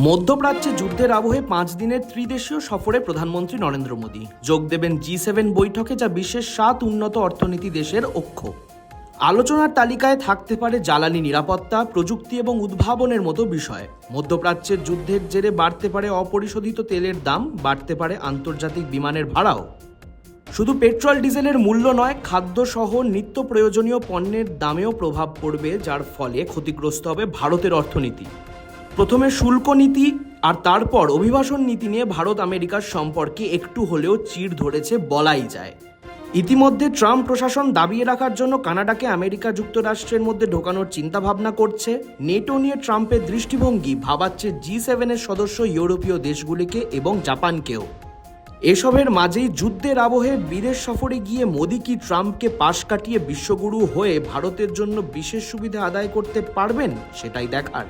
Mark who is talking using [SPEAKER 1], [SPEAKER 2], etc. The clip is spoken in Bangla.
[SPEAKER 1] মধ্যপ্রাচ্যে যুদ্ধের আবহে 5 দিনের ত্রিদেশীয় সফরে প্রধানমন্ত্রী নরেন্দ্র মোদী যোগ দেবেন G7 বৈঠকে, যা বিশ্বের 7 উন্নত অর্থনীতি দেশের অক্ষ। আলোচনার তালিকায় থাকতে পারে জ্বালানি নিরাপত্তা, প্রযুক্তি এবং উদ্ভাবনের মতো বিষয়। মধ্যপ্রাচ্যের যুদ্ধের জেরে বাড়তে পারে অপরিশোধিত তেলের দাম, বাড়তে পারে আন্তর্জাতিক বিমানের ভাড়াও। শুধু পেট্রোল ডিজেলের মূল্য নয়, খাদ্যসহ নিত্য প্রয়োজনীয় পণ্যের দামেও প্রভাব পড়বে, যার ফলে ক্ষতিগ্রস্ত হবে ভারতের অর্থনীতি। প্রথমে শুল্ক নীতি আর তারপর অভিবাসন নীতি নিয়ে ভারত আমেরিকার সম্পর্কে একটু হলেও চিড় ধরেছে বলাই যায়। ইতিমধ্যে ট্রাম্প প্রশাসন দাবিয়ে রাখার জন্য কানাডাকে আমেরিকা যুক্তরাষ্ট্রের মধ্যে ঢোকানোর চিন্তাভাবনা করছে। নেটো নিয়ে ট্রাম্পের দৃষ্টিভঙ্গি ভাবাচ্ছে G7 এর সদস্য ইউরোপীয় দেশগুলিকে এবং জাপানকেও। এসবের মাঝেই যুদ্ধের আবহে বিদেশ সফরে গিয়ে মোদি কি ট্রাম্পকে পাশ কাটিয়ে বিশ্বগুরু হয়ে ভারতের জন্য বিশেষ সুবিধা আদায় করতে পারবেন, সেটাই দেখার।